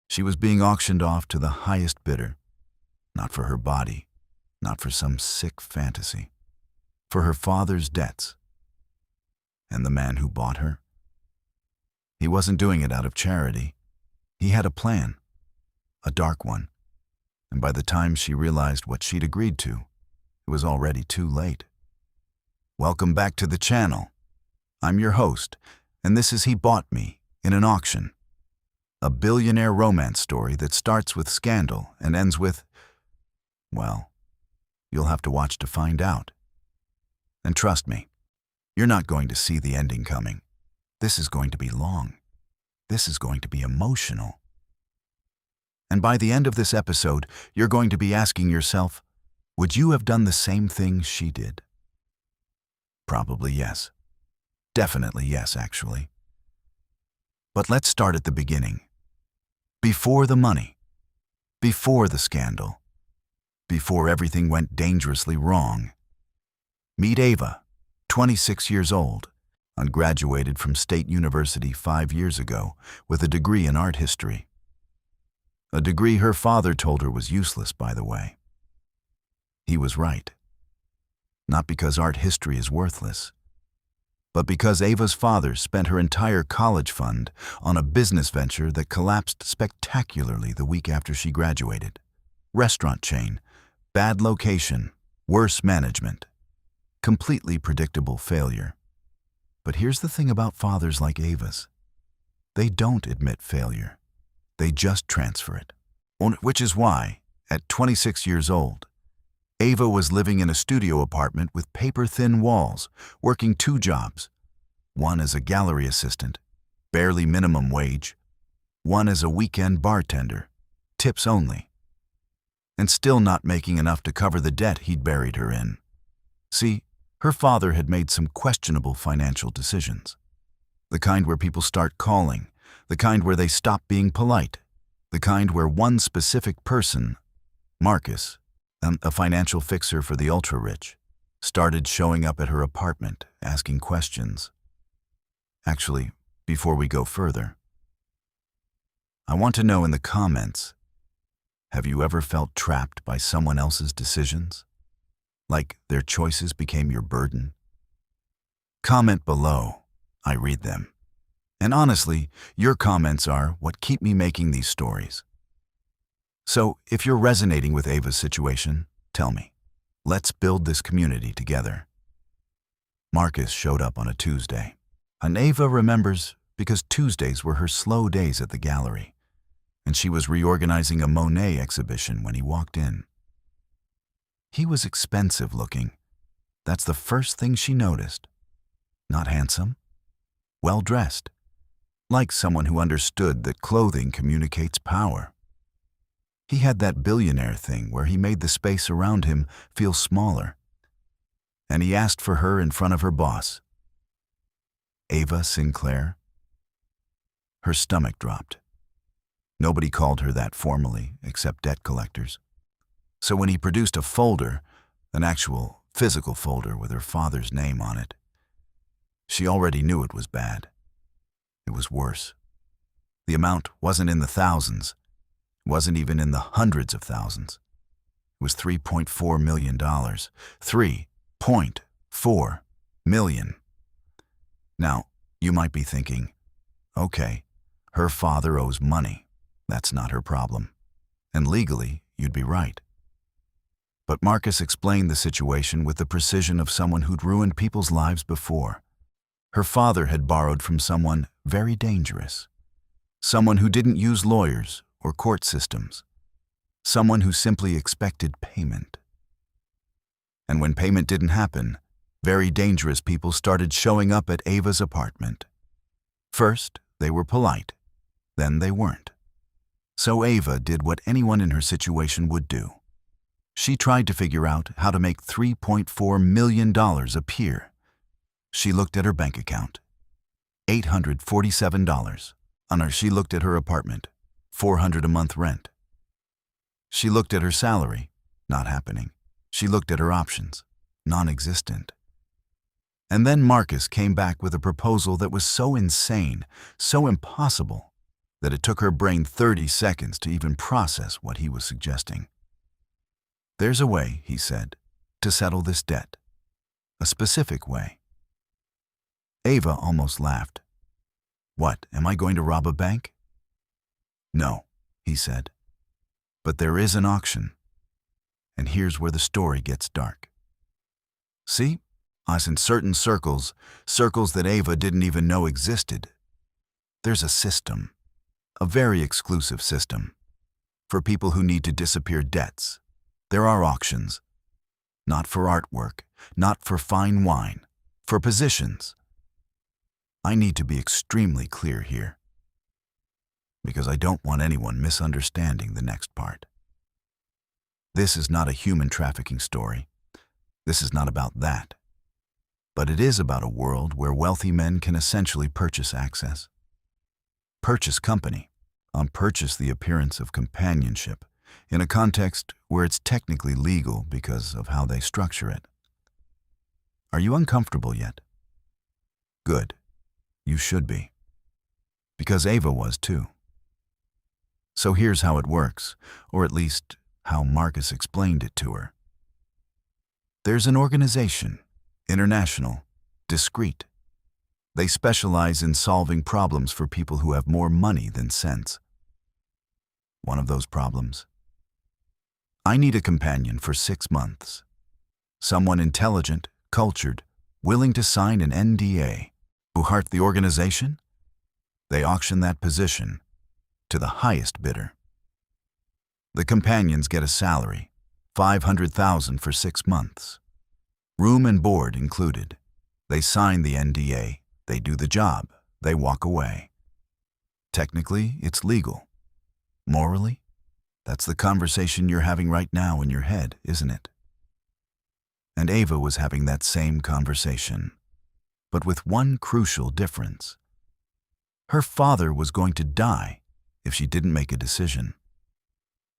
She was being auctioned off to the highest bidder, not for her body, not for some sick fantasy, for her father's debts. And the man who bought her? He wasn't doing it out of charity. He had a plan, a dark one, and by the time she realized what she'd agreed to, it was already too late. Welcome back to the channel. I'm your host, and this is He Bought Me in an Auction. A billionaire romance story that starts with scandal and ends with, well, you'll have to watch to find out. And trust me, you're not going to see the ending coming. This is going to be long. This is going to be emotional. And by the end of this episode, you're going to be asking yourself, would you have done the same thing she did? Probably yes. Definitely yes, actually. But let's start at the beginning. Before the money. Before the scandal. Before everything went dangerously wrong. Meet Ava, 26 years old, ungraduated from State University 5 years ago with a degree in art history. A degree her father told her was useless, by the way. He was right. Not because art history is worthless, but because Ava's father spent her entire college fund on a business venture that collapsed spectacularly the week after she graduated. Restaurant chain, bad location, worse management. Completely predictable failure. But here's the thing about fathers like Ava's. They don't admit failure. They just transfer it. Which is why, at 26 years old, Ava was living in a studio apartment with paper-thin walls, working 2 jobs. One as a gallery assistant, barely minimum wage. One as a weekend bartender, tips only. And still not making enough to cover the debt he'd buried her in. See, her father had made some questionable financial decisions. The kind where people start calling, the kind where they stop being polite, the kind where one specific person, Marcus, a financial fixer for the ultra-rich, started showing up at her apartment, asking questions. Actually, before we go further, I want to know in the comments, have you ever felt trapped by someone else's decisions? Like their choices became your burden? Comment below. I read them. And honestly, your comments are what keep me making these stories. So, if you're resonating with Ava's situation, tell me. Let's build this community together. Marcus showed up on a Tuesday. And Ava remembers because Tuesdays were her slow days at the gallery, and she was reorganizing a Monet exhibition when he walked in. He was expensive looking. That's the first thing she noticed. Not handsome. Well-dressed. Like someone who understood that clothing communicates power. He had that billionaire thing where he made the space around him feel smaller. And he asked for her in front of her boss. Ava Sinclair. Her stomach dropped. Nobody called her that formally, except debt collectors. So when he produced a folder, an actual physical folder with her father's name on it, she already knew it was bad. It was worse. The amount wasn't in the thousands. Wasn't even in the hundreds of thousands. It was $3.4 million. $3.4 million. Now, you might be thinking, okay, her father owes money. That's not her problem. And legally, you'd be right. But Marcus explained the situation with the precision of someone who'd ruined people's lives before. Her father had borrowed from someone very dangerous. Someone who didn't use lawyers or court systems. Someone who simply expected payment. And when payment didn't happen, very dangerous people started showing up at Ava's apartment. First, they were polite. Then they weren't. So Ava did what anyone in her situation would do. She tried to figure out how to make $3.4 million appear. She looked at her bank account. $847. She looked at her apartment. $400 a month rent. She looked at her salary. Not happening. She looked at her options. Non-existent. And then Marcus came back with a proposal that was so insane, so impossible, that it took her brain 30 seconds to even process what he was suggesting. "There's a way," he said, "to settle this debt. A specific way." Ava almost laughed. "What, am I going to rob a bank?" "No," he said, "but there is an auction. And here's where the story gets dark. See, us in certain circles that Ava didn't even know existed. There's a system, a very exclusive system, for people who need to disappear debts. There are auctions, not for artwork, not for fine wine, for positions. I need to be extremely clear here, because I don't want anyone misunderstanding the next part. This is not a human trafficking story. This is not about that. But it is about a world where wealthy men can essentially purchase access, purchase company, purchase the appearance of companionship in a context where it's technically legal because of how they structure it. Are you uncomfortable yet? Good. You should be. Because Ava was too. So here's how it works, or at least how Marcus explained it to her. There's an organization, international, discreet. They specialize in solving problems for people who have more money than sense. One of those problems? I need a companion for 6 months. Someone intelligent, cultured, willing to sign an NDA. Who heart the organization? They auction that position to the highest bidder. The companions get a salary, $500,000 for 6 months. Room and board included. They sign the NDA, they do the job, they walk away. Technically, it's legal. Morally, that's the conversation you're having right now in your head, isn't it? And Ava was having that same conversation, but with one crucial difference. Her father was going to die if she didn't make a decision.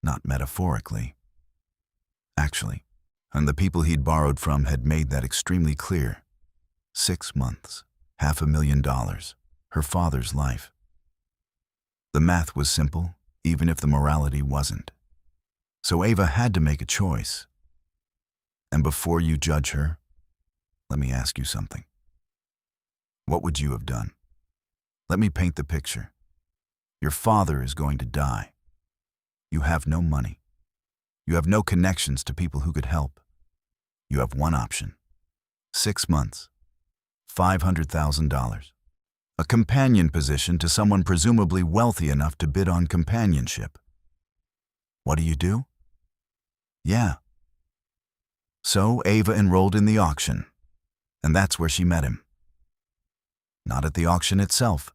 Not metaphorically. Actually, and the people he'd borrowed from had made that extremely clear. 6 months, $500,000, her father's life. The math was simple, even if the morality wasn't. So Ava had to make a choice. And before you judge her, let me ask you something. What would you have done? Let me paint the picture. Your father is going to die. You have no money. You have no connections to people who could help. You have one option. 6 months, $500,000. A companion position to someone presumably wealthy enough to bid on companionship. What do? Yeah. So Ava enrolled in the auction, and that's where she met him. Not at the auction itself,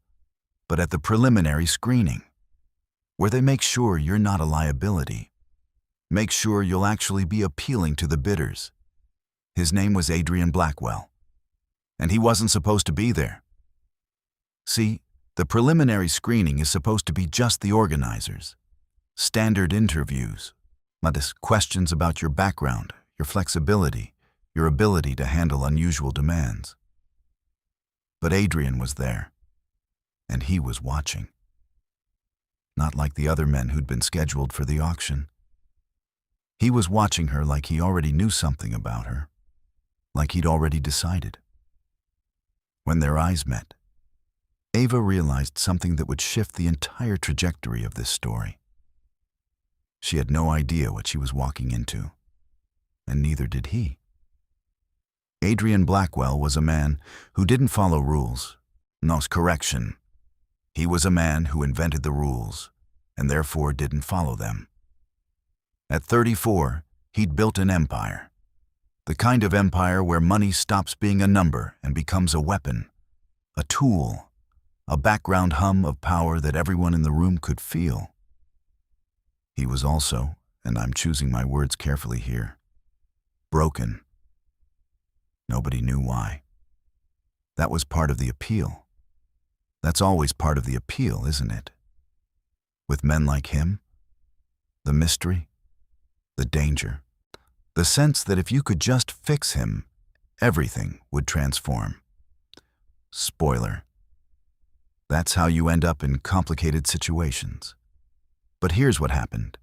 but at the preliminary screening, where they make sure you're not a liability. Make sure you'll actually be appealing to the bidders. His name was Adrian Blackwell, and he wasn't supposed to be there. See, the preliminary screening is supposed to be just the organizers. Standard interviews, questions about your background, your flexibility, your ability to handle unusual demands. But Adrian was there, and he was watching. Not like the other men who'd been scheduled for the auction. He was watching her like he already knew something about her, like he'd already decided. When their eyes met, Ava realized something that would shift the entire trajectory of this story. She had no idea what she was walking into, and neither did he. Adrian Blackwell was a man who didn't follow rules. No, correction. He was a man who invented the rules, and therefore didn't follow them. At 34, he'd built an empire. The kind of empire where money stops being a number and becomes a weapon, a tool, a background hum of power that everyone in the room could feel. He was also, and I'm choosing my words carefully here, broken. Nobody knew why. That was part of the appeal. That's always part of the appeal, isn't it? With men like him, the mystery, the danger, the sense that if you could just fix him, everything would transform. Spoiler. That's how you end up in complicated situations. But here's what happened.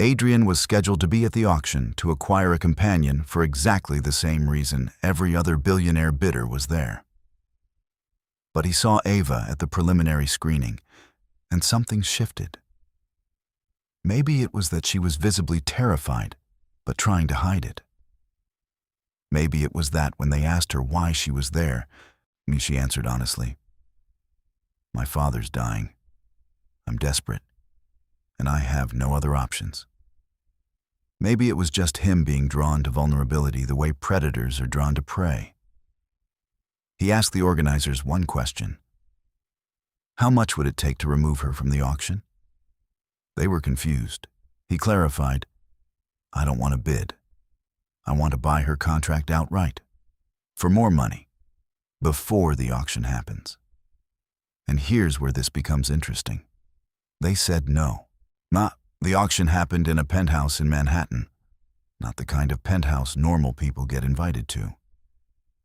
Adrian was scheduled to be at the auction to acquire a companion for exactly the same reason every other billionaire bidder was there. But he saw Ava at the preliminary screening, and something shifted. Maybe it was that she was visibly terrified, but trying to hide it. Maybe it was that when they asked her why she was there, she answered honestly, "My father's dying. I'm desperate, and I have no other options." Maybe it was just him being drawn to vulnerability the way predators are drawn to prey. He asked the organizers one question. How much would it take to remove her from the auction? They were confused. He clarified, "I don't want to bid. I want to buy her contract outright, for more money, before the auction happens." And here's where this becomes interesting. They said no. The auction happened in a penthouse in Manhattan, not the kind of penthouse normal people get invited to.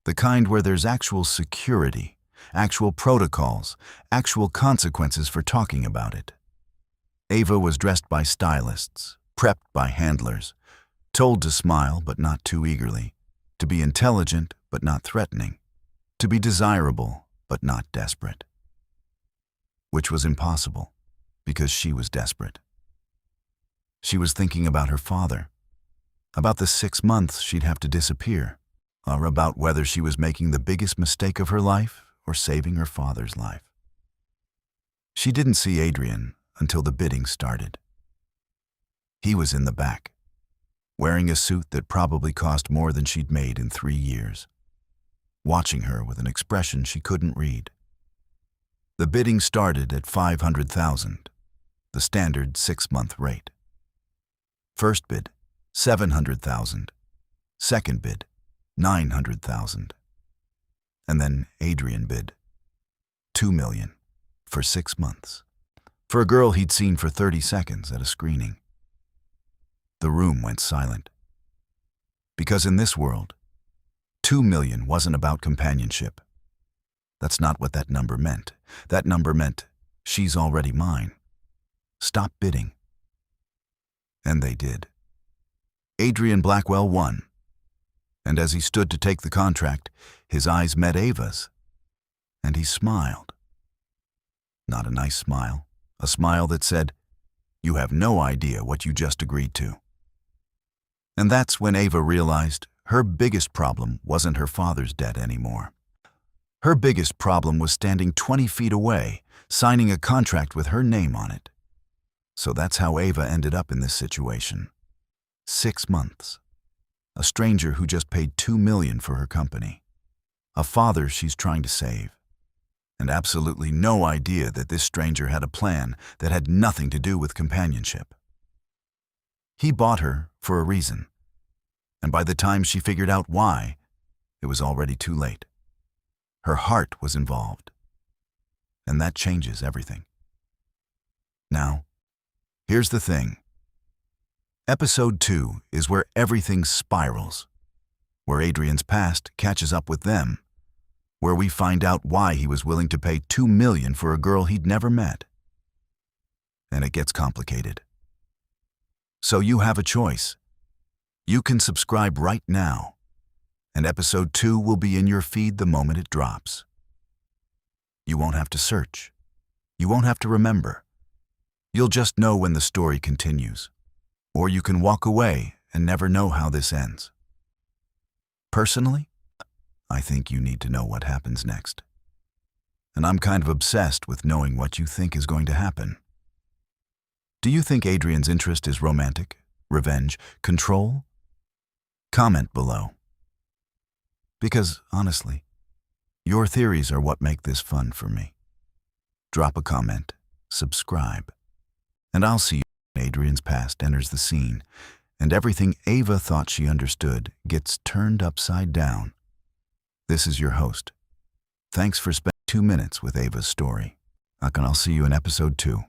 The kind where there's actual security, actual protocols, actual consequences for talking about it. Ava was dressed by stylists, prepped by handlers, told to smile but not too eagerly, to be intelligent but not threatening, to be desirable but not desperate. Which was impossible, because she was desperate. She was thinking about her father, about the 6 months she'd have to disappear, or about whether she was making the biggest mistake of her life or saving her father's life. She didn't see Adrian until the bidding started. He was in the back, wearing a suit that probably cost more than she'd made in 3 years, watching her with an expression she couldn't read. The bidding started at $500,000, the standard 6-month rate. First bid, $700,000. Second bid, $900,000. And then Adrian bid, $2 million for 6 months. For a girl he'd seen for 30 seconds at a screening. The room went silent. Because in this world, $2 million wasn't about companionship. That's not what that number meant. That number meant, she's already mine. Stop bidding. And they did. Adrian Blackwell won. And as he stood to take the contract, his eyes met Ava's. And he smiled. Not a nice smile. A smile that said, "You have no idea what you just agreed to." And that's when Ava realized her biggest problem wasn't her father's debt anymore. Her biggest problem was standing 20 feet away, signing a contract with her name on it. So that's how Ava ended up in this situation. 6 months. A stranger who just paid $2 million for her company. A father she's trying to save. And absolutely no idea that this stranger had a plan that had nothing to do with companionship. He bought her for a reason. And by the time she figured out why, it was already too late. Her heart was involved. And that changes everything. Now, here's the thing. Episode 2 is where everything spirals, where Adrian's past catches up with them, where we find out why he was willing to pay $2 million for a girl he'd never met. And it gets complicated. So you have a choice. You can subscribe right now, and episode 2 will be in your feed the moment it drops. You won't have to search. You won't have to remember. You'll just know when the story continues. Or you can walk away and never know how this ends. Personally, I think you need to know what happens next. And I'm kind of obsessed with knowing what you think is going to happen. Do you think Adrian's interest is romantic, revenge, control? Comment below. Because, honestly, your theories are what make this fun for me. Drop a comment, subscribe, and I'll see you when Adrian's past enters the scene, and everything Ava thought she understood gets turned upside down. This is your host. Thanks for spending 2 minutes with Ava's story. And I'll see you in episode 2.